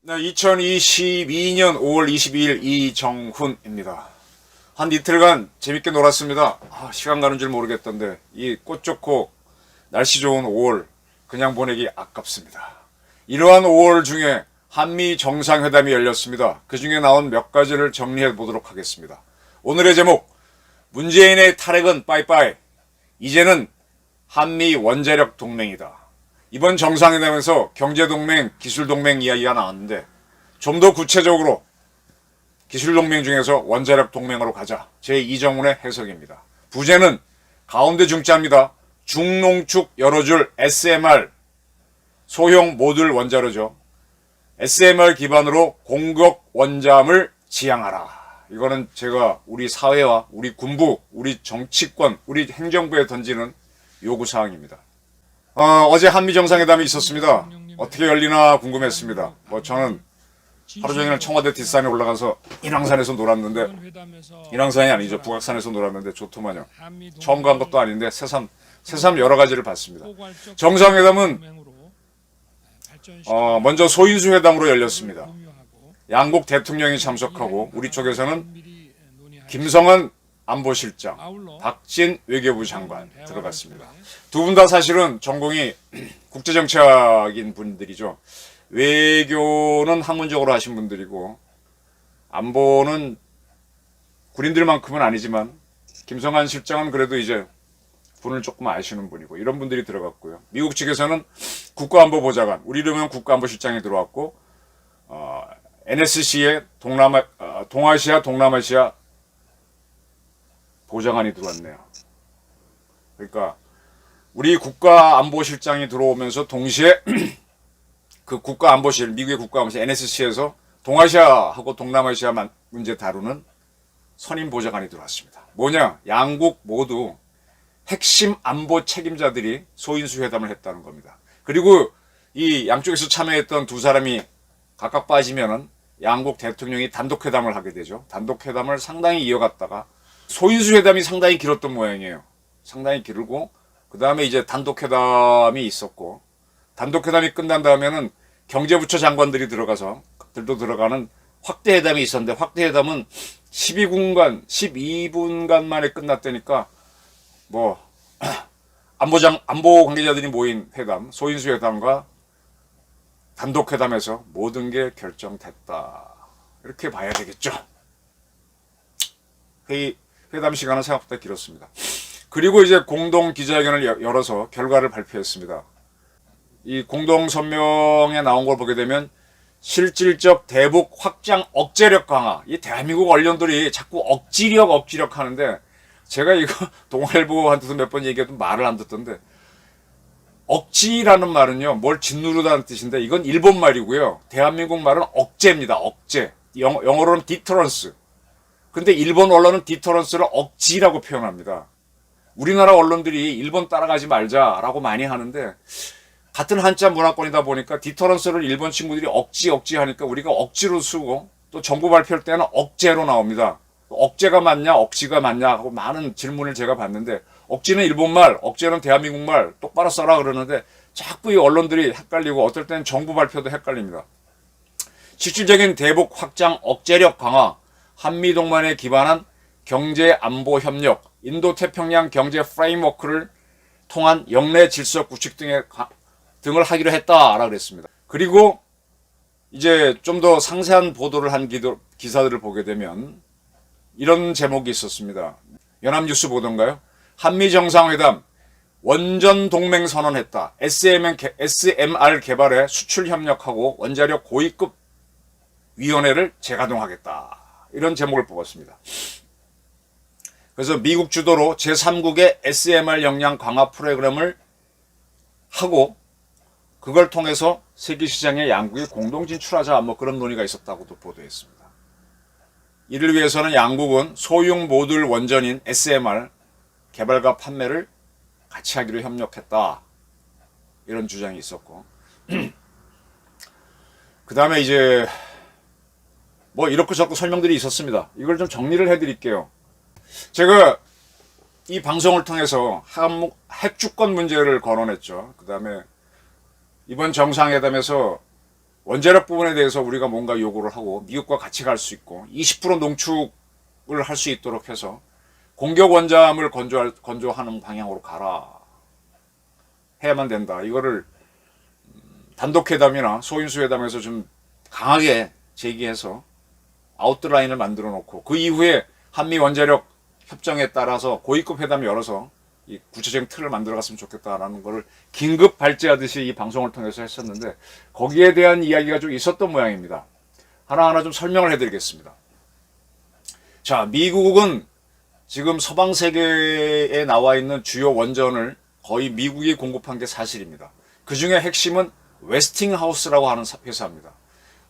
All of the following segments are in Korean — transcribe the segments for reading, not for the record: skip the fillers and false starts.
네, 2022년 5월 22일 이정훈입니다. 한 이틀간 재밌게 놀았습니다. 시간 가는 줄 모르겠던데 이 꽃 좋고 날씨 좋은 5월 그냥 보내기 아깝습니다. 이러한 5월 중에 한미 정상회담이 열렸습니다. 그 중에 나온 몇 가지를 정리해 보도록 하겠습니다. 오늘의 제목, 문재인의 탈핵은 빠이빠이, 이제는 한미 원자력 동맹이다. 이번 정상회담에서 경제동맹, 기술동맹 이야기가 나왔는데 좀 더 구체적으로 기술동맹 중에서 원자력 동맹으로 가자. 제 이정훈의 해석입니다. 부제는 가운데 중자입니다. 중농축 여러줄 SMR 소형 모듈 원자로죠. SMR 기반으로 공격 원잠을 지향하라. 이거는 제가 우리 사회와 우리 군부, 우리 정치권, 우리 행정부에 던지는 요구사항입니다. 어제 한미 정상회담이 있었습니다. 어떻게 열리나 궁금했습니다. 저는 하루 종일 청와대 뒷산에 올라가서 인왕산에서 놀았는데, 인왕산이 아니죠. 북악산에서 놀았는데 좋더만요. 처음 간 것도 아닌데 새삼 여러 가지를 봤습니다. 정상회담은 먼저 소인수 회담으로 열렸습니다. 양국 대통령이 참석하고 우리 쪽에서는 김성한 안보실장, 박진 외교부 장관 들어갔습니다. 두 분 다 사실은 전공이 국제정치학인 분들이죠. 외교는 학문적으로 하신 분들이고 안보는 군인들만큼은 아니지만 김성한 실장은 그래도 이제 분을 조금 아시는 분이고 이런 분들이 들어갔고요. 미국 측에서는 국가안보보좌관, 우리로면 국가안보실장이 들어왔고 NSC의 동아시아 동남아시아 보좌관이 들어왔네요. 그러니까 우리 국가안보실장이 들어오면서 동시에 그 국가안보실, 미국의 국가안보실 NSC에서 동아시아하고 동남아시아 문제 다루는 선임 보좌관이 들어왔습니다. 뭐냐? 양국 모두 핵심 안보 책임자들이 소인수 회담을 했다는 겁니다. 그리고 이 양쪽에서 참여했던 두 사람이 각각 빠지면은 양국 대통령이 단독회담을 하게 되죠. 단독회담을 상당히 이어갔다가 소인수 회담이 상당히 길었던 모양이에요. 상당히 길고 그 다음에 이제 단독회담이 있었고 단독회담이 끝난 다음에는 경제부처 장관들이 들어가서 그들도 들어가는 확대회담이 있었는데 확대회담은 12분간 만에 끝났다니까 안보 관계자들이 모인 회담, 소인수 회담과 단독회담에서 모든 게 결정됐다. 이렇게 봐야 되겠죠. 회담 시간은 생각보다 길었습니다. 그리고 이제 공동 기자회견을 열어서 결과를 발표했습니다. 이 공동 성명에 나온 걸 보게 되면 실질적 대북 확장 억제력 강화. 이 대한민국 언론들이 자꾸 억지력 하는데 제가 이거 동아일보한테도 몇 번 얘기해도 말을 안 듣던데 억지라는 말은요 뭘 짓누르다는 뜻인데 이건 일본 말이고요. 대한민국 말은 억제입니다. 억제. 영어로는 디터런스. 근데 일본 언론은 디터런스를 억지라고 표현합니다. 우리나라 언론들이 일본 따라가지 말자라고 많이 하는데 같은 한자 문화권이다 보니까 디터런스를 일본 친구들이 억지 하니까 우리가 억지로 쓰고 또 정부 발표할 때는 억제로 나옵니다. 억제가 맞냐 억지가 맞냐 하고 많은 질문을 제가 받는데 억지는 일본말, 억제는 대한민국말 똑바로 써라 그러는데 자꾸 이 언론들이 헷갈리고 어떨 때는 정부 발표도 헷갈립니다. 실질적인 대북 확장 억제력 강화, 한미동맹에 기반한 경제안보 협력, 인도태평양 경제 프레임워크를 통한 영내 질서 구축 등을 하기로 했다라고 그랬습니다. 그리고 이제 좀 더 상세한 보도를 한 기사들을 보게 되면 이런 제목이 있었습니다. 연합뉴스 보던가요? 한미 정상회담 원전 동맹 선언했다. SMR 개발에 수출 협력하고 원자력 고위급 위원회를 재가동하겠다. 이런 제목을 뽑았습니다. 그래서 미국 주도로 제3국의 SMR 역량 강화 프로그램을 하고 그걸 통해서 세계시장에 양국이 공동 진출하자 그런 논의가 있었다고도 보도했습니다. 이를 위해서는 양국은 소형 모듈 원전인 SMR 개발과 판매를 같이 하기로 협력했다. 이런 주장이 있었고 그 다음에 이제 뭐 이렇고 저렇고 설명들이 있었습니다. 이걸 좀 정리를 해드릴게요. 제가 이 방송을 통해서 한국 핵주권 문제를 거론했죠. 그 다음에 이번 정상회담에서 원자력 부분에 대해서 우리가 뭔가 요구를 하고 미국과 같이 갈 수 있고 20% 농축을 할 수 있도록 해서 공격 원잠을 건조하는 방향으로 가라 해야만 된다. 이거를 단독회담이나 소인수회담에서 좀 강하게 제기해서 아웃라인을 만들어 놓고 그 이후에 한미 원자력 협정에 따라서 고위급 회담을 열어서 이 구체적인 틀을 만들어 갔으면 좋겠다라는 것을 긴급 발제하듯이 이 방송을 통해서 했었는데 거기에 대한 이야기가 좀 있었던 모양입니다. 하나하나 좀 설명을 해드리겠습니다. 자, 미국은 지금 서방 세계에 나와 있는 주요 원전을 거의 미국이 공급한 게 사실입니다. 그 중에 핵심은 웨스팅하우스라고 하는 회사입니다.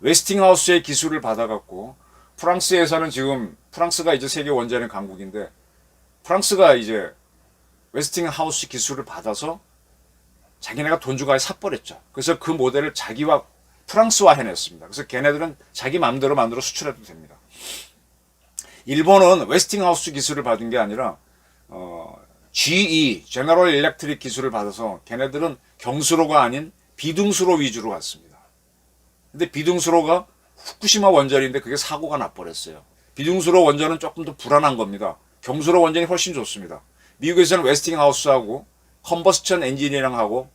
웨스팅하우스의 기술을 받아갖고 프랑스에서는 지금 프랑스가 이제 세계 원자력 강국인데 프랑스가 이제 웨스팅하우스 기술을 받아서 자기네가 돈 주고 사버렸죠. 그래서 그 모델을 자기와 프랑스화 해냈습니다. 그래서 걔네들은 자기 마음대로 만들어 수출해도 됩니다. 일본은 웨스팅하우스 기술을 받은 게 아니라 GE, 제너럴 일렉트릭 기술을 받아서 걔네들은 경수로가 아닌 비등수로 위주로 갔습니다. 근데 비등수로가 후쿠시마 원전인데 그게 사고가 나버렸어요. 비등수로 원전은 조금 더 불안한 겁니다. 경수로 원전이 훨씬 좋습니다. 미국에서는 웨스팅하우스하고 컨버스천 엔지니어링하고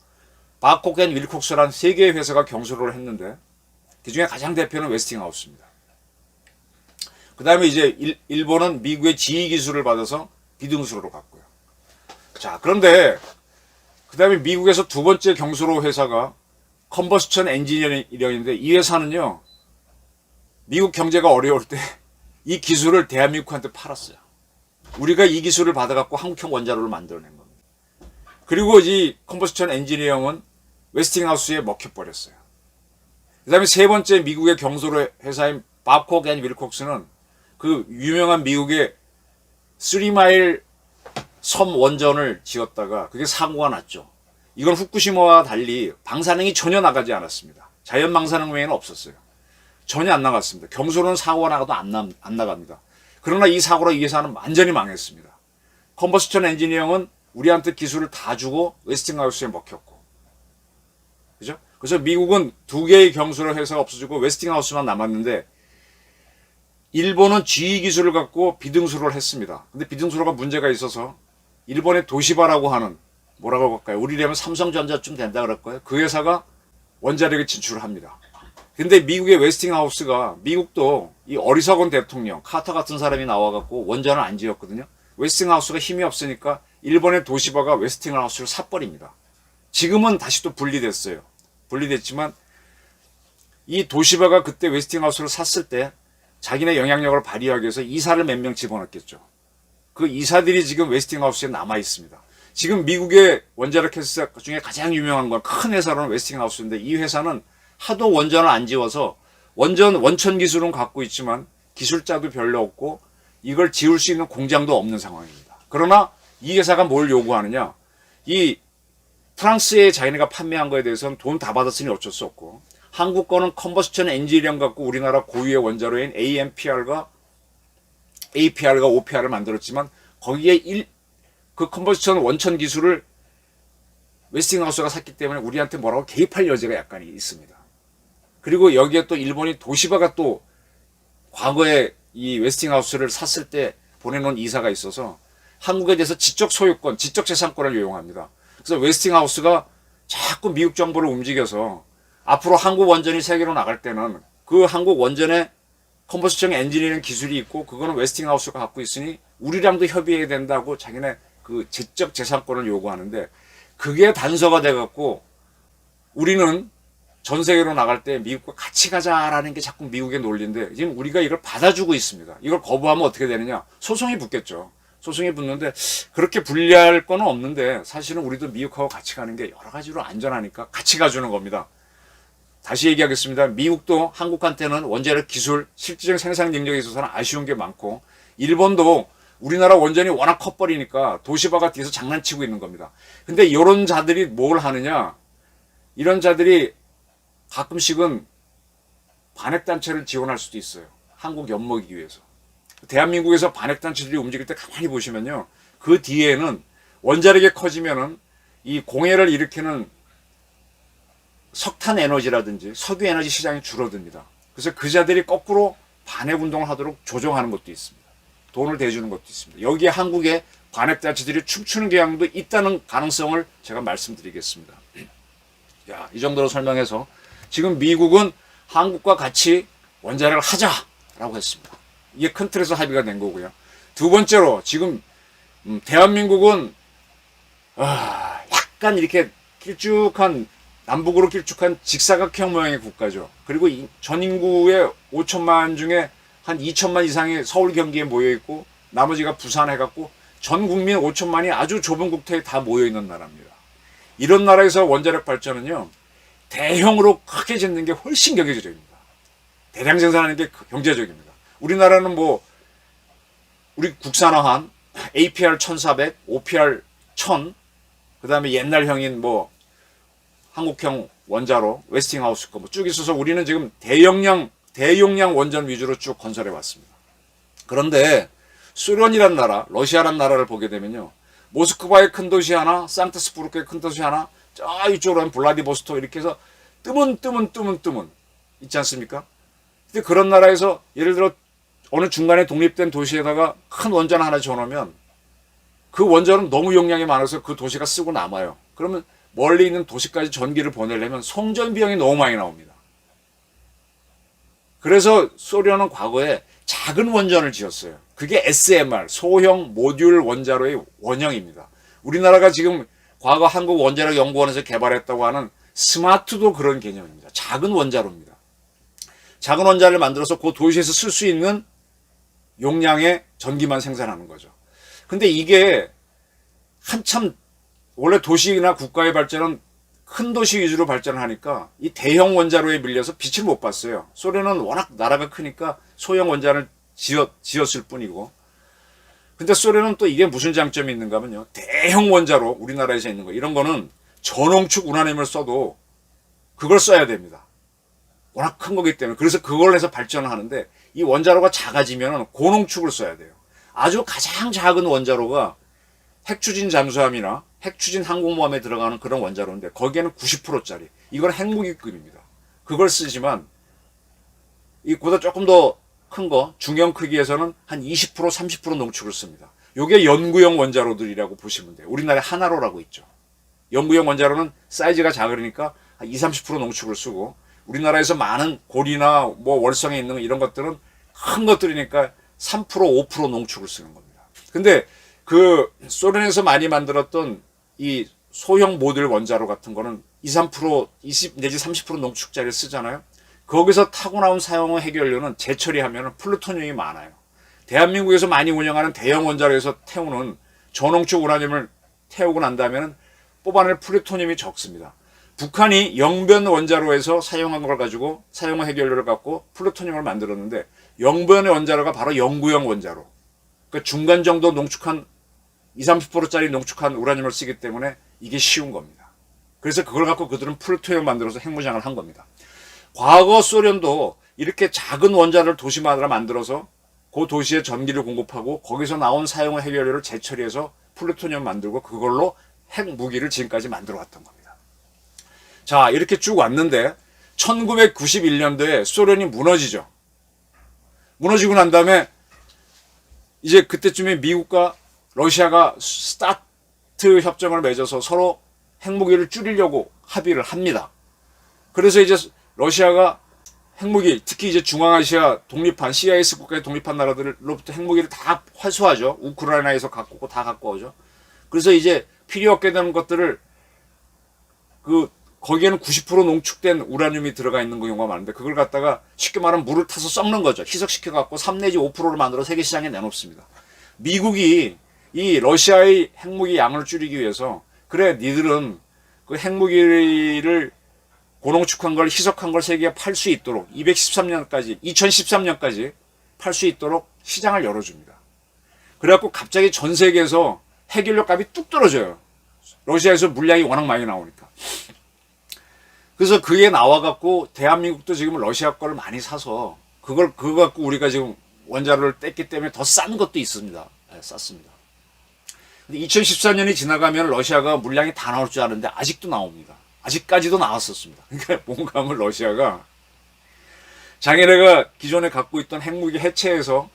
바콕 앤 윌콕스라는 세 개의 회사가 경수로를 했는데 그중에 가장 대표는 웨스팅하우스입니다. 그 다음에 이제 일본은 미국의 GE 기술을 받아서 비등수로로 갔고요. 자, 그런데 그 다음에 미국에서 두 번째 경수로 회사가 컨버스천 엔지니어링인데 이 회사는요, 미국 경제가 어려울 때 이 기술을 대한민국한테 팔았어요. 우리가 이 기술을 받아갖고 한국형 원자로를 만들어낸 겁니다. 그리고 이 컨버스천 엔지니어링은 웨스팅하우스에 먹혀버렸어요. 그 다음에 세 번째 미국의 경수로 회사인 바콕 앤 윌콕스는 그 유명한 미국의 3마일 섬 원전을 지었다가 그게 사고가 났죠. 이건 후쿠시마와 달리 방사능이 전혀 나가지 않았습니다. 자연 방사능 외에는 없었어요. 전혀 안 나갔습니다. 경수로는 사고가 나가도 안 나갑니다. 그러나 이 사고로 이 회사는 완전히 망했습니다. 컨버스천 엔지니어링은 우리한테 기술을 다 주고 웨스팅하우스에 먹혔고, 그죠? 그래서 미국은 두 개의 경수로 회사가 없어지고 웨스팅하우스만 남았는데 일본은 GE 기술을 갖고 비등수로를 했습니다. 근데 비등수로가 문제가 있어서 일본의 도시바라고 하는 뭐라고 할까요? 우리라면 삼성전자쯤 된다 그럴까요? 그 회사가 원자력에 진출을 합니다. 근데 미국의 웨스팅하우스가 미국도 이 어리석은 대통령 카터 같은 사람이 나와갖고 원전을 안 지었거든요. 웨스팅하우스가 힘이 없으니까 일본의 도시바가 웨스팅하우스를 사버립니다. 지금은 다시 또 분리됐어요. 분리됐지만 이 도시바가 그때 웨스팅하우스를 샀을 때 자기네 영향력을 발휘하기 위해서 이사를 몇 명 집어넣겠죠. 그 이사들이 지금 웨스팅하우스에 남아 있습니다. 지금 미국의 원자력 회사 중에 가장 유명한 건 큰 회사로는 웨스팅하우스인데 이 회사는 하도 원전을 안 지어서 원천 기술은 갖고 있지만 기술자도 별로 없고 이걸 지을 수 있는 공장도 없는 상황입니다. 그러나 이 회사가 뭘 요구하느냐? 이 프랑스에 자기네가 판매한 거에 대해서는 돈 다 받았으니 어쩔 수 없고 한국 거는 컨버스천 엔지니어링 갖고 우리나라 고유의 원자로인 APR과 OPR을 만들었지만 거기에 그 컨버스천 원천 기술을 웨스팅하우스가 샀기 때문에 우리한테 뭐라고 개입할 여지가 약간 있습니다. 그리고 여기에 또 일본이 도시바가 또 과거에 이 웨스팅하우스를 샀을 때 보내놓은 이사가 있어서 한국에 대해서 지적 소유권, 지적 재산권을 요용합니다. 그래서 웨스팅하우스가 자꾸 미국 정부를 움직여서 앞으로 한국 원전이 세계로 나갈 때는 그 한국 원전에 컨버스천 엔지니어링 기술이 있고 그거는 웨스팅하우스가 갖고 있으니 우리랑도 협의해야 된다고 자기네 그 지적 재산권을 요구하는데 그게 단서가 돼갖고 우리는 전 세계로 나갈 때 미국과 같이 가자라는 게 자꾸 미국의 논리인데 지금 우리가 이걸 받아주고 있습니다. 이걸 거부하면 어떻게 되느냐? 소송이 붙겠죠. 소송이 붙는데 그렇게 불리할 건 없는데 사실은 우리도 미국하고 같이 가는 게 여러 가지로 안전하니까 같이 가주는 겁니다. 다시 얘기하겠습니다. 미국도 한국한테는 원자력 기술, 실질적인 생산 능력에 있어서는 아쉬운 게 많고 일본도 우리나라 원전이 워낙 커버리니까 도시바가 뒤에서 장난치고 있는 겁니다. 근데 이런 자들이 뭘 하느냐? 이런 자들이 가끔씩은 반핵단체를 지원할 수도 있어요. 한국 엿먹이기 위해서. 대한민국에서 반핵단체들이 움직일 때 가만히 보시면요. 그 뒤에는 원자력이 커지면은 이 공해를 일으키는 석탄 에너지라든지 석유 에너지 시장이 줄어듭니다. 그래서 그 자들이 거꾸로 반핵 운동을 하도록 조정하는 것도 있습니다. 돈을 대주는 것도 있습니다. 여기에 한국의 반핵단체들이 춤추는 경향도 있다는 가능성을 제가 말씀드리겠습니다. 자, 이 정도로 설명해서 지금 미국은 한국과 같이 원자력을 하자라고 했습니다. 이게 큰 틀에서 합의가 된 거고요. 두 번째로 지금 대한민국은 약간 이렇게 길쭉한 남북으로 길쭉한 직사각형 모양의 국가죠. 그리고 전 인구의 5천만 중에 한 2천만 이상이 서울 경기에 모여 있고 나머지가 부산 해갖고 전 국민 5천만이 아주 좁은 국토에 다 모여 있는 나라입니다. 이런 나라에서 원자력 발전은요 대형으로 크게 짓는 게 훨씬 경제적입니다. 대량 생산하는 게 경제적입니다. 우리나라는 뭐 우리 국산화한 APR 1400, OPR 1000, 그 다음에 옛날형인 뭐 한국형 원자로 웨스팅하우스 거 뭐 쭉 있어서 우리는 지금 대용량 원전 위주로 쭉 건설해 왔습니다. 그런데 소련이란 나라, 러시아란 나라를 보게 되면요, 모스크바의 큰 도시 하나, 상트스부르크의 큰 도시 하나, 저 이쪽으로 한 블라디보스토크 이렇게 해서 뜨문 있지 않습니까? 근데 그런 나라에서 예를 들어 어느 중간에 독립된 도시에다가 큰 원전 하나 줘놓으면 그 원전은 너무 용량이 많아서 그 도시가 쓰고 남아요. 그러면 멀리 있는 도시까지 전기를 보내려면 송전 비용이 너무 많이 나옵니다. 그래서 소련은 과거에 작은 원전을 지었어요. 그게 SMR, 소형 모듈 원자로의 원형입니다. 우리나라가 지금 과거 한국원자력연구원에서 개발했다고 하는 스마트도 그런 개념입니다. 작은 원자로입니다. 작은 원자를 만들어서 그 도시에서 쓸 수 있는 용량의 전기만 생산하는 거죠. 근데 이게 한참 원래 도시나 국가의 발전은 큰 도시 위주로 발전을 하니까 이 대형 원자로에 밀려서 빛을 못 봤어요. 소련은 워낙 나라가 크니까 소형 원자를 지었을 뿐이고. 근데 소련은 또 이게 무슨 장점이 있는가 하면요. 대형 원자로 우리나라에서 있는 거 이런 거는 전홍축 우라늄을 써도 그걸 써야 됩니다. 워낙 큰 거기 때문에. 그래서 그걸 해서 발전을 하는데 이 원자로가 작아지면 고농축을 써야 돼요. 아주 가장 작은 원자로가 핵추진 잠수함이나 핵추진 항공모함에 들어가는 그런 원자로인데 거기에는 90%짜리. 이건 핵무기급입니다. 그걸 쓰지만 이보다 조금 더 큰 거 중형 크기에서는 한 20% 30% 농축을 씁니다. 요게 연구용 원자로들이라고 보시면 돼요. 우리나라에 하나로라고 있죠. 연구용 원자로는 사이즈가 작으니까 한 20, 30% 농축을 쓰고 우리나라에서 많은 고리나 뭐 월성에 있는 이런 것들은 큰 것들이니까 3% 5% 농축을 쓰는 겁니다. 근데 그 소련에서 많이 만들었던 이 소형 모듈 원자로 같은 거는 20 내지 30% 농축자리를 쓰잖아요. 거기서 타고 나온 사용의 해결료는 재처리하면 플루토늄이 많아요. 대한민국에서 많이 운영하는 대형 원자로에서 태우는 저농축 우라늄을 태우고 난 다음에는 뽑아낼 플루토늄이 적습니다. 북한이 영변 원자로에서 사용한 걸 가지고 사용 해결료를 갖고 플루토늄을 만들었는데 영변의 원자로가 바로 영구형 원자로. 그러니까 중간 정도 농축한 20, 30%짜리 농축한 우라늄을 쓰기 때문에 이게 쉬운 겁니다. 그래서 그걸 갖고 그들은 플루토늄을 만들어서 핵무장을 한 겁니다. 과거 소련도 이렇게 작은 원자로를 도시마다 만들어서 그 도시에 전기를 공급하고 거기서 나온 사용 해결료를 재처리해서 플루토늄 만들고 그걸로 핵무기를 지금까지 만들어 왔던 겁니다. 자, 이렇게 쭉 왔는데 1991년도에 소련이 무너지죠. 무너지고 난 다음에 이제 그때쯤에 미국과 러시아가 스타트 협정을 맺어서 서로 핵무기를 줄이려고 합의를 합니다. 그래서 이제 러시아가 핵무기, 특히 이제 중앙아시아 독립한 CIS 국가에 독립한 나라들로부터 핵무기를 다 활수하죠. 우크라이나에서 갖고 오고 다 갖고 오죠. 그래서 이제 필요 없게 되는 것들을 거기에는 90% 농축된 우라늄이 들어가 있는 경우가 많은데 그걸 갖다가 쉽게 말하면 물을 타서 썩는 거죠. 희석시켜 갖고 3 내지 5%를 만들어 세계 시장에 내놓습니다. 미국이 이 러시아의 핵무기 양을 줄이기 위해서 그래 니들은 그 핵무기를 고농축한 걸 희석한 걸 세계에 팔 수 있도록 2013년까지 팔 수 있도록 시장을 열어줍니다. 그래갖고 갑자기 전 세계에서 핵연료 값이 뚝 떨어져요. 러시아에서 물량이 워낙 많이 나오니까. 그래서 그게 나와갖고 대한민국도 지금 러시아 거를 많이 사서 그거 갖고 우리가 지금 원자로를 뗐기 때문에 더 싼 것도 있습니다. 네, 쌌습니다. 근데 2014년이 지나가면 러시아가 물량이 다 나올 줄 알았는데 아직도 나옵니다. 아직까지도 나왔었습니다. 그러니까 뭔가 하면 러시아가 자기네가 기존에 갖고 있던 핵무기 해체해서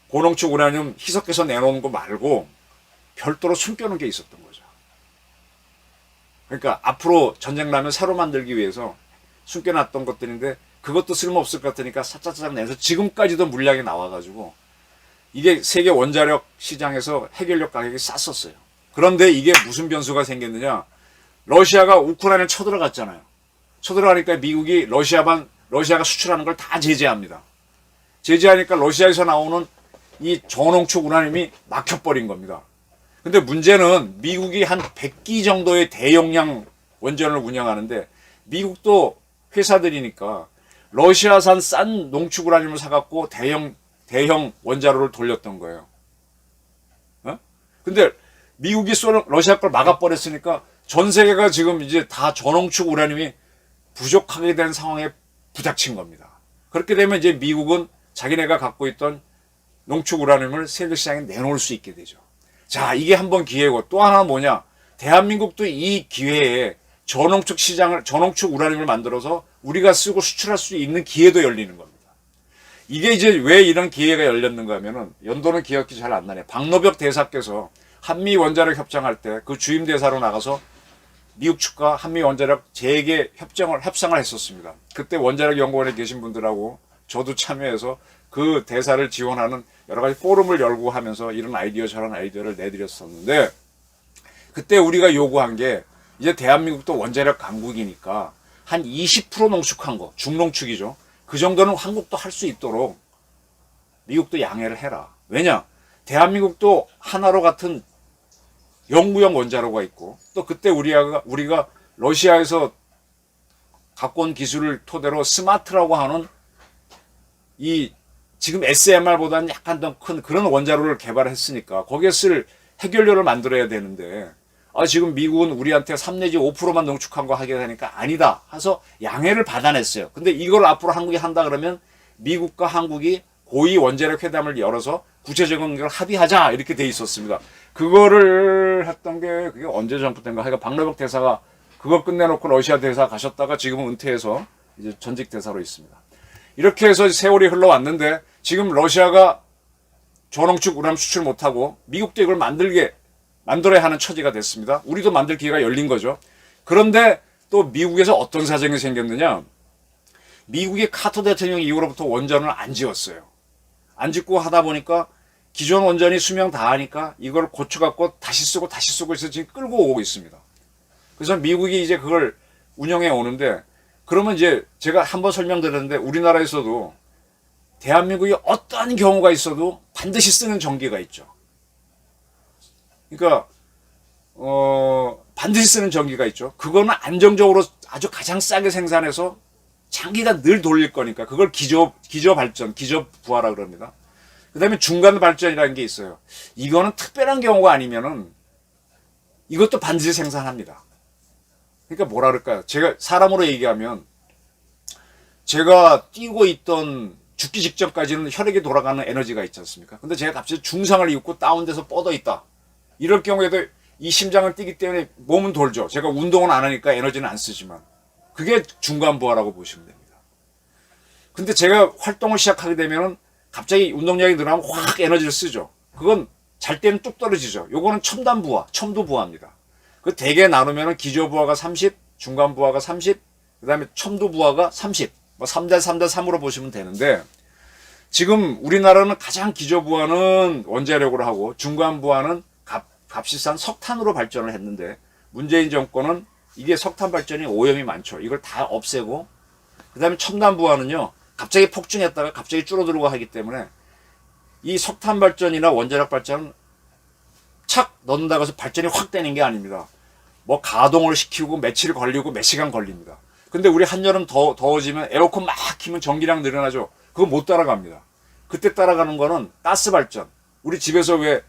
고농축 우라늄 희석해서 내놓은 거 말고 별도로 숨겨놓은 게 있었던 거죠. 그러니까 앞으로 전쟁 나면 새로 만들기 위해서 숨겨놨던 것들인데 그것도 쓸모없을 것 같으니까 사짜짜작 내서 지금까지도 물량이 나와가지고 이게 세계 원자력 시장에서 핵연료 가격이 쌌었어요. 그런데 이게 무슨 변수가 생겼느냐? 러시아가 우크라이나를 쳐들어갔잖아요. 쳐들어가니까 미국이 러시아가 수출하는 걸 다 제재합니다. 제재하니까 러시아에서 나오는 이 저농축 우라늄이 막혀버린 겁니다. 근데 문제는 미국이 한 100기 정도의 대용량 원전을 운영하는데 미국도 회사들이니까 러시아산 싼 농축 우라늄을 사갖고 대형 원자로를 돌렸던 거예요. 근데 미국이 쏘는 러시아 걸 막아버렸으니까 전 세계가 지금 이제 다 저농축 우라늄이 부족하게 된 상황에 부닥친 겁니다. 그렇게 되면 이제 미국은 자기네가 갖고 있던 농축 우라늄을 세계 시장에 내놓을 수 있게 되죠. 자, 이게 한번 기회고 또 하나 뭐냐? 대한민국도 이 기회에 저농축 우라늄을 만들어서 우리가 쓰고 수출할 수 있는 기회도 열리는 겁니다. 이게 이제 왜 이런 기회가 열렸는가 하면은 연도는 기억이 잘 안 나네. 박노벽 대사께서 한미 원자력 협상할 때 그 주임 대사로 나가서 미국 측과 한미 원자력 재개 협상을 했었습니다. 그때 원자력 연구원에 계신 분들하고 저도 참여해서 그 대사를 지원하는 여러 가지 포럼을 열고 하면서 이런 아이디어 저런 아이디어를 내드렸었는데 그때 우리가 요구한 게 이제 대한민국도 원자력 강국이니까 한 20% 농축한 거, 중농축이죠. 그 정도는 한국도 할 수 있도록 미국도 양해를 해라. 왜냐? 대한민국도 하나로 같은 영구형 원자로가 있고 또 그때 우리가 러시아에서 갖고 온 기술을 토대로 스마트라고 하는 이 지금 SMR보다는 약간 더 큰 그런 원자로를 개발했으니까 거기에 쓸 핵연료를 만들어야 되는데 지금 미국은 우리한테 3 내지 5%만 농축한 거 하게 되니까 아니다 해서 양해를 받아냈어요. 근데 이걸 앞으로 한국이 한다 그러면 미국과 한국이 고위 원자력 회담을 열어서 구체적인 걸 합의하자 이렇게 돼 있었습니다. 그거를 했던 게 그게 언제 정부 때인가 하여간 박노벽 대사가 그거 끝내놓고 러시아 대사 가셨다가 지금은 은퇴해서 이제 전직 대사로 있습니다. 이렇게 해서 세월이 흘러왔는데 지금 러시아가 저농축 우라늄 수출 못하고 미국도 이걸 만들어야 하는 처지가 됐습니다. 우리도 만들 기회가 열린 거죠. 그런데 또 미국에서 어떤 사정이 생겼느냐? 미국이 카터 대통령 이후로부터 원전을 안 지었어요. 안 짓고 하다 보니까 기존 원전이 수명 다 하니까 이걸 고쳐갖고 다시 쓰고 해서 지금 끌고 오고 있습니다. 그래서 미국이 이제 그걸 운영해 오는데 그러면 이제 제가 한번 설명드렸는데 우리나라에서도 대한민국이 어떠한 경우가 있어도 반드시 쓰는 전기가 있죠. 그러니까 반드시 쓰는 전기가 있죠. 그거는 안정적으로 아주 가장 싸게 생산해서 장기가 늘 돌릴 거니까 그걸 기저 발전, 기저 부하라 그럽니다. 그 다음에 중간 발전이라는 게 있어요. 이거는 특별한 경우가 아니면은 이것도 반드시 생산합니다. 그러니까 뭐라 그럴까요? 제가 사람으로 얘기하면 제가 뛰고 있던 죽기 직전까지는 혈액이 돌아가는 에너지가 있지 않습니까? 근데 제가 갑자기 중상을 입고 다운돼서 뻗어 있다. 이럴 경우에도 이 심장을 뛰기 때문에 몸은 돌죠. 제가 운동은 안 하니까 에너지는 안 쓰지만. 그게 중간부하라고 보시면 됩니다. 근데 제가 활동을 시작하게 되면은 갑자기 운동량이 늘어나면 확 에너지를 쓰죠. 그건 잘 때는 뚝 떨어지죠. 요거는 첨단부하, 첨두부하입니다. 그 대개 나누면은 기저부하가 30, 중간부하가 30, 그 다음에 첨두부하가 30. 뭐 3대 3대 3으로 보시면 되는데 지금 우리나라는 가장 기저부하는 원자력으로 하고 중간부하는 값비싼 석탄으로 발전을 했는데 문재인 정권은 이게 석탄 발전이 오염이 많죠. 이걸 다 없애고 그 다음에 첨단부하는요. 갑자기 폭증했다가 갑자기 줄어들고 하기 때문에 이 석탄 발전이나 원자력 발전은 착 넣는다고 해서 발전이 확 되는 게 아닙니다. 뭐 가동을 시키고 며칠 걸리고 몇 시간 걸립니다. 근데 우리 한여름 더워지면 에어컨 막 키면 전기량 늘어나죠. 그거 못 따라갑니다. 그때 따라가는 거는 가스 발전. 우리 집에서 왜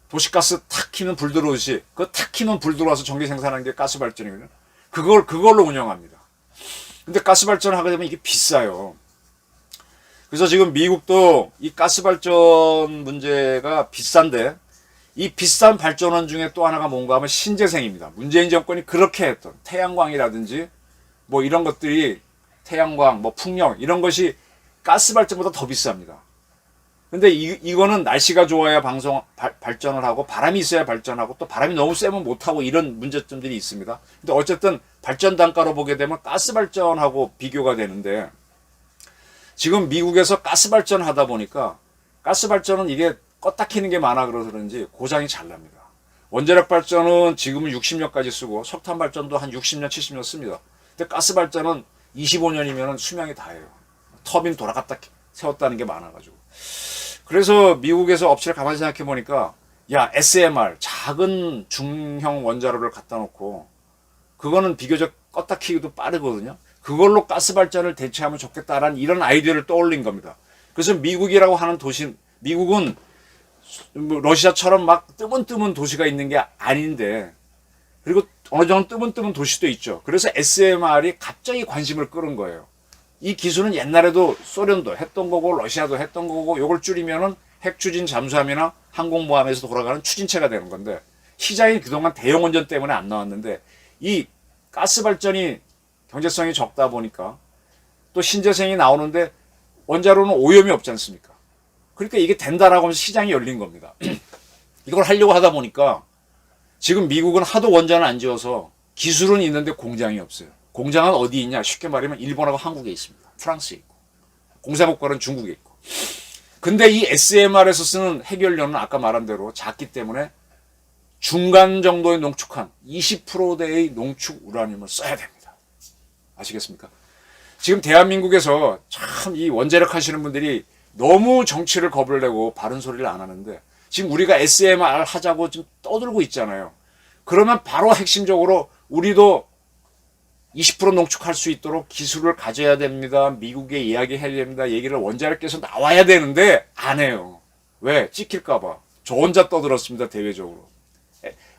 도시가스 탁 키면 불 들어오듯이 그거 탁 키면 불 들어와서 전기 생산하는 게 가스 발전이거든요. 그걸로 운영합니다. 근데 가스 발전을 하게 되면 이게 비싸요. 그래서 지금 미국도 이 가스 발전 문제가 비싼데 이 비싼 발전원 중에 또 하나가 뭔가 하면 신재생입니다. 문재인 정권이 그렇게 했던 태양광이라든지 뭐 이런 것들이 태양광, 뭐 풍력 이런 것이 가스 발전보다 더 비쌉니다. 근데 이거는 날씨가 좋아야 발전을 하고 바람이 있어야 발전하고 또 바람이 너무 세면 못하고 이런 문제점들이 있습니다. 근데 어쨌든 발전 단가로 보게 되면 가스 발전하고 비교가 되는데 지금 미국에서 가스 발전 하다 보니까 가스 발전은 이게 껐다 키는 게 많아 그래서 그런지 고장이 잘 납니다. 원자력 발전은 지금은 60년까지 쓰고 석탄 발전도 한 60년, 70년 씁니다. 근데 가스 발전은 25년이면 수명이 다예요. 터빈 돌아갔다 세웠다는 게 많아가지고. 그래서 미국에서 업체를 가만히 생각해 보니까 야 SMR 작은 중형 원자로를 갖다 놓고 그거는 비교적 껐다 키기도 빠르거든요. 그걸로 가스 발전을 대체하면 좋겠다라는 이런 아이디어를 떠올린 겁니다. 그래서 미국이라고 하는 도시, 미국은 러시아처럼 막 뜨문뜨문 도시가 있는 게 아닌데 그리고 어느 정도 뜨문뜨문 도시도 있죠. 그래서 SMR이 갑자기 관심을 끌은 거예요. 이 기술은 옛날에도 소련도 했던 거고 러시아도 했던 거고 요걸 줄이면은 핵추진 잠수함이나 항공모함에서 돌아가는 추진체가 되는 건데 시장이 그동안 대형 원전 때문에 안 나왔는데 이 가스 발전이 경제성이 적다 보니까 또 신재생이 나오는데 원자로는 오염이 없지 않습니까? 그러니까 이게 된다라고 하면서 시장이 열린 겁니다. 이걸 하려고 하다 보니까 지금 미국은 하도 원전을 안 지어서 기술은 있는데 공장이 없어요. 공장은 어디 있냐? 쉽게 말하면 일본하고 한국에 있습니다. 프랑스에 있고 공사목걸은 중국에 있고. 근데 이 SMR에서 쓰는 핵연료는 아까 말한 대로 작기 때문에 중간 정도의 농축한 20%대의 농축 우라늄을 써야 됩니다. 아시겠습니까? 지금 대한민국에서 참 이 원자력 하시는 분들이 너무 정치를 겁을 내고 바른 소리를 안 하는데 지금 우리가 SMR 하자고 지금 떠들고 있잖아요. 그러면 바로 핵심적으로 우리도 20% 농축할 수 있도록 기술을 가져야 됩니다. 미국에 이야기해야 됩니다. 얘기를 원자력께서 나와야 되는데 안 해요. 왜? 찍힐까봐. 저 혼자 떠들었습니다. 대외적으로.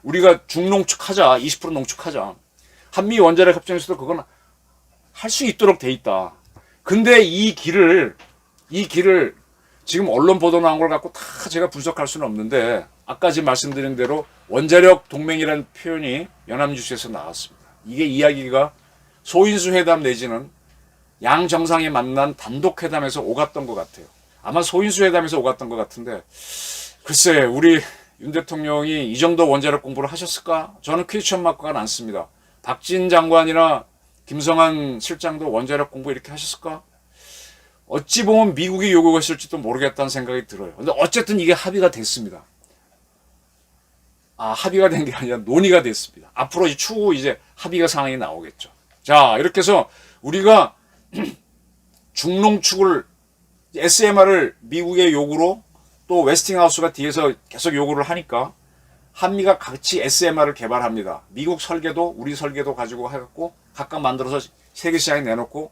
우리가 중농축하자. 20% 농축하자. 한미 원자력 협정에서도 그건 할 수 있도록 돼 있다. 근데 이 길을 지금 언론 보도 나온 걸 갖고 다 제가 분석할 수는 없는데 아까 지금 말씀드린 대로 원자력 동맹이라는 표현이 연합뉴스에서 나왔습니다. 이게 이야기가 소인수 회담 내지는 양 정상이 만난 단독 회담에서 오갔던 것 같아요. 아마 소인수 회담에서 오갔던 것 같은데 글쎄 우리 윤 대통령이 이 정도 원자력 공부를 하셨을까? 저는 퀘스천 마크가 많습니다. 박진 장관이나 김성한 실장도 원자력 공부 이렇게 하셨을까? 어찌 보면 미국이 요구했을지도 모르겠다는 생각이 들어요. 근데 어쨌든 이게 합의가 됐습니다. 합의가 된 게 아니라 논의가 됐습니다. 앞으로 추후 이제 합의가 상황이 나오겠죠. 자, 이렇게 해서 우리가 중농축을 SMR을 미국의 요구로 또 웨스팅하우스가 뒤에서 계속 요구를 하니까 한미가 같이 SMR을 개발합니다. 미국 설계도 우리 설계도 가지고 해갖고 각각 만들어서 세계 시장에 내놓고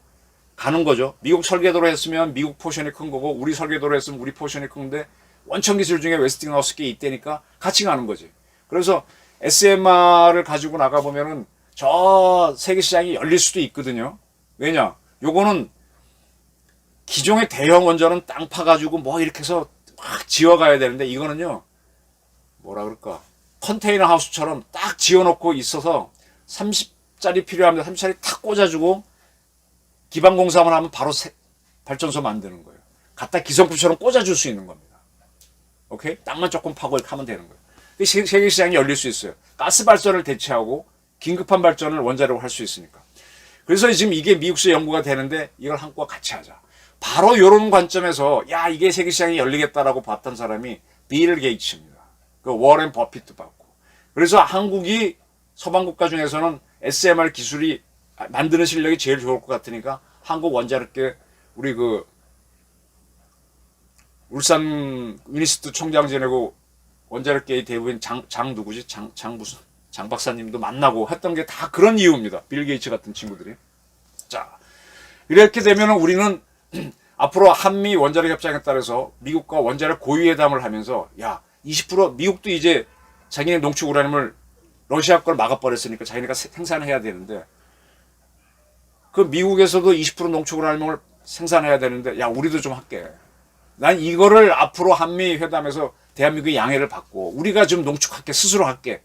가는 거죠. 미국 설계도로 했으면 미국 포션이 큰 거고 우리 설계도로 했으면 우리 포션이 큰데 원천 기술 중에 웨스팅하우스 게 있다니까 같이 가는 거지. 그래서 SMR을 가지고 나가보면은 저 세계 시장이 열릴 수도 있거든요. 왜냐? 요거는 기존의 대형 원전은 땅 파가지고 뭐 이렇게 해서 막 지어가야 되는데 이거는요, 뭐라 그럴까? 컨테이너 하우스처럼 딱 지어놓고 있어서 30짜리 필요합니다. 30짜리 탁 꽂아주고 기반공사만 하면 바로 발전소 만드는 거예요. 갖다 기성품처럼 꽂아줄 수 있는 겁니다. 오케이? 땅만 조금 파고 이렇게 하면 되는 거예요. 세계 시장이 열릴 수 있어요. 가스 발전을 대체하고 긴급한 발전을 원자력으로 할 수 있으니까. 그래서 지금 이게 미국에서 연구가 되는데 이걸 한국과 같이 하자. 바로 이런 관점에서 야 이게 세계 시장이 열리겠다라고 봤던 사람이 빌 게이츠입니다. 그 워렌 버핏도 봤고. 그래서 한국이 서방 국가 중에서는 SMR 기술이 만드는 실력이 제일 좋을 것 같으니까 한국 원자력계 우리 그 울산 미니스트 총장 지내고 원자력계의 대부분 장 누구지? 장 박사님도 만나고 했던 게 다 그런 이유입니다. 빌 게이츠 같은 친구들이. 자, 이렇게 되면 우리는 앞으로 한미 원자력 협정에 따라서 미국과 원자력 고위회담을 하면서 야, 20% 미국도 이제 자기네 농축 우라늄을 러시아 걸 막아버렸으니까 자기네가 생산해야 되는데 그 미국에서도 20% 농축 우라늄을 생산해야 되는데 야 우리도 좀 할게. 난 이거를 앞으로 한미 회담에서 대한민국의 양해를 받고 우리가 좀 농축할게 스스로 할게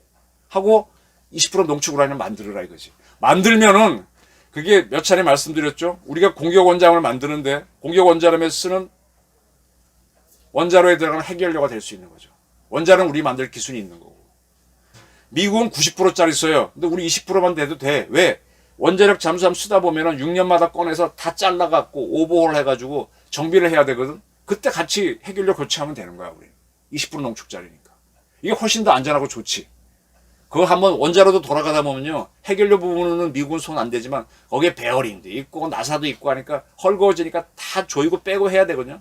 하고 20% 농축 우라늄 만들어라 이거지. 만들면은 그게 몇 차례 말씀드렸죠. 우리가 공격 원자를 만드는데 공격 원자로에 쓰는 원자로에 들어가는 핵연료가 될 수 있는 거죠. 원자는 우리 만들 기술이 있는 거고. 미국은 90%짜리 써요. 근데 우리 20%만 돼도 돼. 왜? 원자력 잠수함 쓰다 보면은 6년마다 꺼내서 다 잘라갖고 오버홀 해가지고 정비를 해야 되거든. 그때 같이 핵연료 교체하면 되는 거야, 우리. 20% 농축짜리니까. 이게 훨씬 더 안전하고 좋지. 그거 한번 원자로도 돌아가다 보면요. 핵연료 부분은 미국은 손 안 대지만 거기에 베어링도 있고 나사도 있고 하니까 헐거워지니까 다 조이고 빼고 해야 되거든요.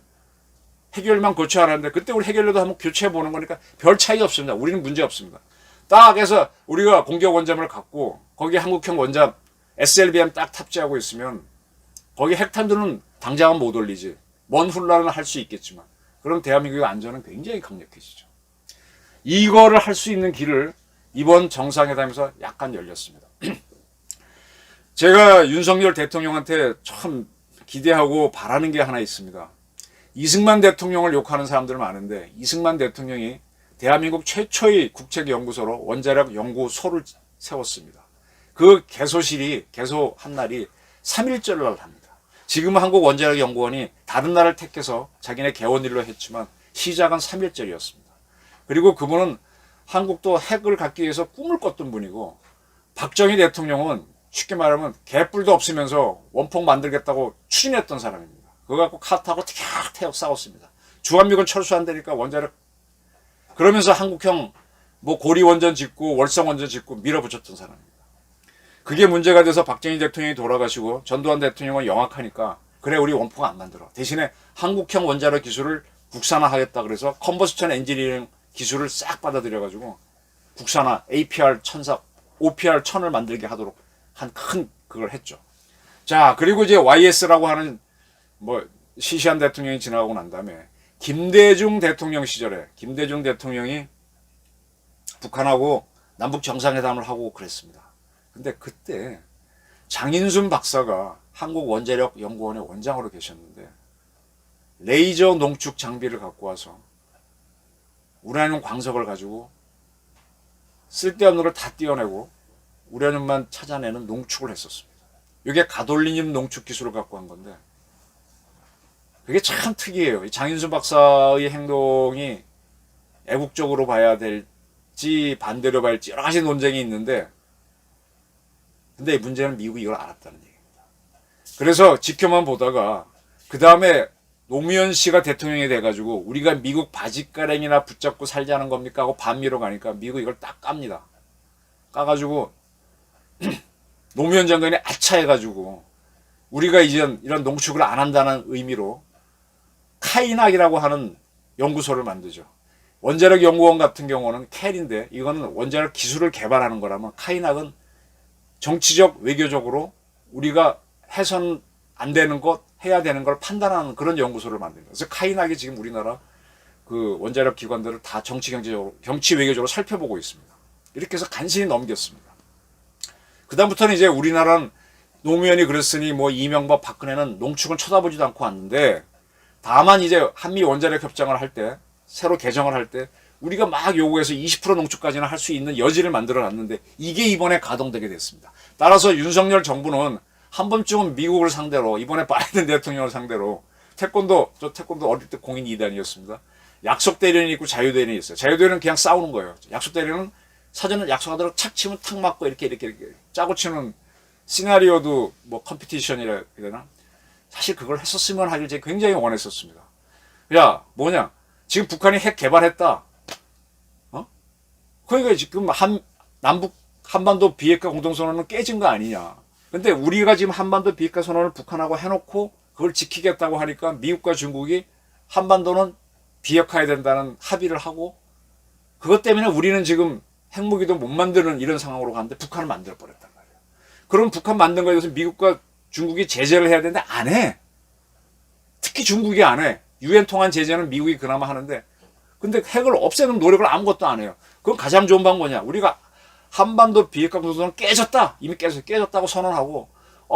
핵연료만 교체하는데 그때 우리 핵연료도 한번 교체해 보는 거니까 별 차이 없습니다. 우리는 문제 없습니다. 딱 해서 우리가 공격 원잠을 갖고 거기에 한국형 원잠 SLBM 딱 탑재하고 있으면 거기 핵탄두는 당장은 못 올리지. 먼 훗날은 할 수 있겠지만 그럼 대한민국의 안전은 굉장히 강력해지죠. 이거를 할 수 있는 길을 이번 정상회담에서 약간 열렸습니다. 제가 윤석열 대통령한테 참 기대하고 바라는 게 하나 있습니다. 이승만 대통령을 욕하는 사람들 많은데 이승만 대통령이 대한민국 최초의 국책연구소로 원자력 연구소를 세웠습니다. 그 개소실이 개소한 날이 3.1절 날 합니다. 지금 한국 원자력 연구원이 다른 날을 택해서 자기네 개원일로 했지만 시작은 3.1절이었습니다. 그리고 그분은 한국도 핵을 갖기 위해서 꿈을 꿨던 분이고 박정희 대통령은 쉽게 말하면 개뿔도 없으면서 원폭 만들겠다고 추진했던 사람입니다. 그거 갖고 카트하고 티격태격 싸웠습니다. 주한미군 철수한다니까 원자력 그러면서 한국형 뭐 고리원전 짓고 월성원전 짓고 밀어붙였던 사람입니다. 그게 문제가 돼서 박정희 대통령이 돌아가시고 전두환 대통령은 영악하니까 그래 우리 원폭 안 만들어. 대신에 한국형 원자력 기술을 국산화하겠다 그래서 컨버스천 엔지니어링 기술을 싹 받아들여가지고 국산화 APR 1000, OPR 1000을 만들게 하도록 한 큰 그걸 했죠. 자 그리고 이제 YS라고 하는 뭐 시시한 대통령이 지나가고 난 다음에 김대중 대통령 시절에 김대중 대통령이 북한하고 남북 정상회담을 하고 그랬습니다. 근데 그때 장인순 박사가 한국원자력연구원의 원장으로 계셨는데 레이저 농축 장비를 갖고 와서 우라늄 광석을 가지고 쓸데없는 걸 다 띄어내고 우라늄만 찾아내는 농축을 했었습니다. 이게 가돌리늄 농축 기술을 갖고 한 건데 그게 참 특이해요. 장인순 박사의 행동이 애국적으로 봐야 될지 반대로 봐야 할지 여러 가지 논쟁이 있는데 근데 문제는 미국이 이걸 알았다는 얘기입니다. 그래서 지켜만 보다가 그 다음에 노무현 씨가 대통령이 돼가지고 우리가 미국 바짓가랭이나 붙잡고 살자는 겁니까 하고 반미로 가니까 미국 이걸 딱 깝니다. 까가지고 노무현 장관이 아차 해가지고 우리가 이제 이런 농축을 안 한다는 의미로 카이낙이라고 하는 연구소를 만들죠. 원자력 연구원 같은 경우는 켈인데 이거는 원자력 기술을 개발하는 거라면 카이낙은 정치적 외교적으로 우리가 해선 안 되는 것 해야 되는 걸 판단하는 그런 연구소를 만든 거예요. 그래서 카이낙이 지금 우리나라 그 원자력 기관들을 다 정치 경제적으로 정치 외교적으로 살펴보고 있습니다. 이렇게 해서 간신히 넘겼습니다. 그다음부터는 이제 우리나라는 노무현이 그랬으니 뭐 이명박 박근혜는 농축을 쳐다보지도 않고 왔는데 다만 이제 한미 원자력 협정을 할 때 새로 개정을 할 때 우리가 막 요구해서 20% 농축까지는 할 수 있는 여지를 만들어 놨는데 이게 이번에 가동되게 됐습니다. 따라서 윤석열 정부는 한 번쯤은 미국을 상대로 이번에 바이든 대통령을 상대로 저 태권도 어릴 때 공인 2단이었습니다. 약속 대련이 있고 자유 대련이 있어요. 자유 대련은 그냥 싸우는 거예요. 약속 대련은 사전에 약속하도록 착 치면 탁 맞고 이렇게 짜고 치는 시나리오도 뭐 컴피티션이라 해야 되나? 사실 그걸 했었으면 하길 제가 굉장히 원했었습니다. 야 뭐냐 지금 북한이 핵 개발했다. 그러니까 지금 남북 한반도 비핵화 공동선언은 깨진 거 아니냐. 근데 우리가 지금 한반도 비핵화 선언을 북한하고 해놓고 그걸 지키겠다고 하니까 미국과 중국이 한반도는 비핵화해야 된다는 합의를 하고 그것 때문에 우리는 지금 핵무기도 못 만드는 이런 상황으로 갔는데 북한을 만들어버렸단 말이에요. 그럼 북한 만든 거에 대해서 미국과 중국이 제재를 해야 되는데 안 해. 특히 중국이 안 해. 유엔 통한 제재는 미국이 그나마 하는데 근데 핵을 없애는 노력을 아무것도 안 해요. 그건 가장 좋은 방법이냐. 우리가 한반도 비핵화 공동선언 깨졌다. 이미 깨졌다고 선언하고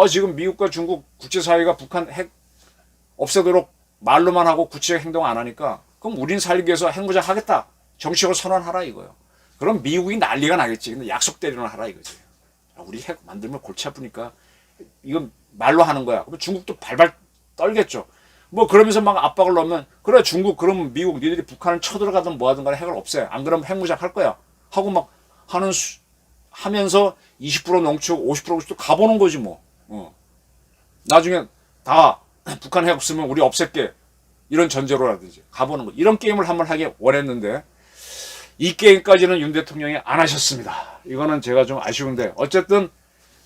지금 미국과 중국 국제사회가 북한 핵 없애도록 말로만 하고 구체적 행동 안 하니까 그럼 우린 살기 위해서 핵무장 하겠다. 정식으로 선언하라 이거예요. 그럼 미국이 난리가 나겠지. 근데 약속 대리는 하라 이거지. 우리 핵 만들면 골치 아프니까 이건 말로 하는 거야. 그럼 중국도 발발 떨겠죠. 뭐 그러면서 막 압박을 넣으면 그래 중국 그럼 미국 니들이 북한을 쳐들어가든 뭐 하든 간에 핵을 없애. 안 그러면 핵무장 할 거야. 하고 막 하면서 20% 농축 50% 농축 가보는 거지 뭐. 나중에 다 북한 핵 없으면 우리 없앨게. 이런 전제로라든지 가보는 거. 이런 게임을 한번 하기 원했는데 이 게임까지는 윤 대통령이 안 하셨습니다. 이거는 제가 좀 아쉬운데 어쨌든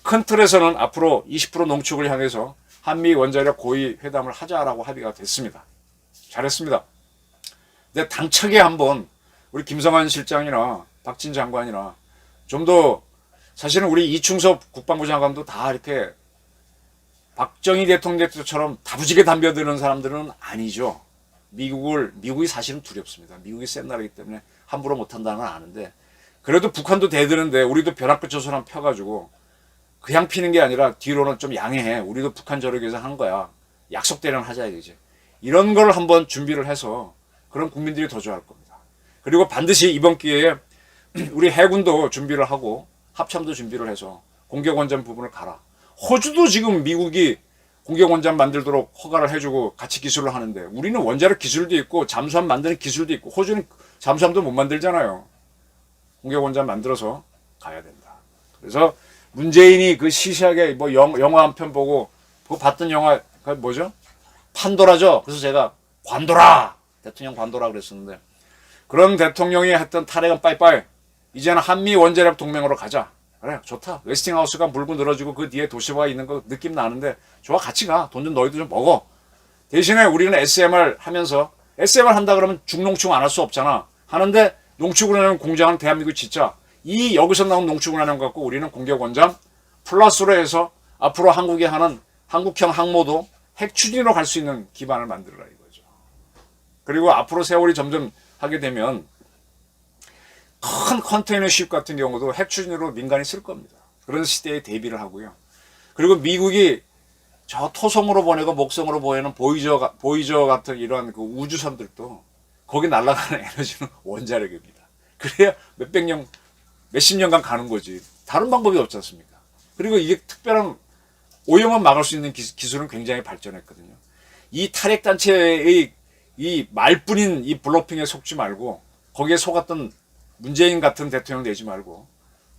큰 틀에서는 앞으로 20% 농축을 향해서 한미 원자력 고위 회담을 하자라고 합의가 됐습니다. 잘했습니다. 근데 당차게 한번 우리 김성한 실장이나 박진 장관이나 좀 더 사실은 우리 이충섭 국방부 장관도 다 이렇게 박정희 대통령처럼 다부지게 덤벼드는 사람들은 아니죠. 미국이 사실은 두렵습니다. 미국이 센 나라이기 때문에 함부로 못한다는 건 아는데 그래도 북한도 대드는데 우리도 벼락끝 조선 한번 펴가지고 그냥 피는 게 아니라 뒤로는 좀 양해해. 우리도 북한 저러기 위해서 한 거야. 약속 대련 하자 이거지. 이런 걸 한번 준비를 해서 그럼 국민들이 더 좋아할 겁니다. 그리고 반드시 이번 기회에 우리 해군도 준비를 하고 합참도 준비를 해서 공격원전 부분을 가라. 호주도 지금 미국이 공격원전 만들도록 허가를 해주고 같이 기술을 하는데 우리는 원자력 기술도 있고 잠수함 만드는 기술도 있고 호주는 잠수함도 못 만들잖아요. 공격원전 만들어서 가야 된다. 그래서 문재인이 그 시시하게 뭐 영화 한 편 보고 그거 봤던 영화가 뭐죠? 판도라죠. 그래서 제가 관도라 대통령 관도라 그랬었는데 그런 대통령이 했던 탈핵은 빠이빠이. 이제는 한미 원자력 동맹으로 가자. 그래 좋다. 웨스팅하우스가 물고 늘어지고 그 뒤에 도시화가 있는 거 느낌 나는데 좋아 같이 가. 돈 좀 너희도 좀 먹어. 대신에 우리는 SMR 하면서 SMR 한다 그러면 중농축 안 할 수 없잖아. 하는데 농축을 하는 공장은 대한민국 진짜 이 여기서 나온 농축을 하는 거 갖고 우리는 공격원전 플러스로 해서 앞으로 한국이 하는 한국형 항모도 핵 추진으로 갈 수 있는 기반을 만들어라 이거죠. 그리고 앞으로 세월이 점점 하게 되면 큰 컨테이너십 같은 경우도 핵 추진으로 민간이 쓸 겁니다. 그런 시대에 대비를 하고요. 그리고 미국이 저 토성으로 보내고 목성으로 보내는 보이저 같은 이러한 그 우주선들도 거기 날아가는 에너지는 원자력입니다. 그래야 몇십 년간 가는 거지. 다른 방법이 없지 않습니까? 그리고 이게 특별한 오염은 막을 수 있는 기술은 굉장히 발전했거든요. 이 탈핵단체의 이 말뿐인 이 블러핑에 속지 말고 거기에 속았던 문재인 같은 대통령 되지 말고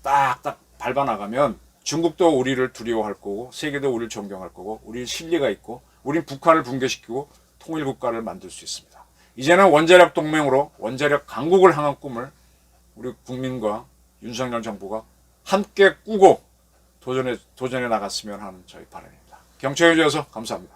딱딱 밟아나가면 중국도 우리를 두려워할 거고 세계도 우리를 존경할 거고 우리는 신뢰가 있고 우린 북한을 붕괴시키고 통일국가를 만들 수 있습니다. 이제는 원자력 동맹으로 원자력 강국을 향한 꿈을 우리 국민과 윤석열 정부가 함께 꾸고 도전해 나갔으면 하는 저희 바람입니다. 경청해 주셔서 감사합니다.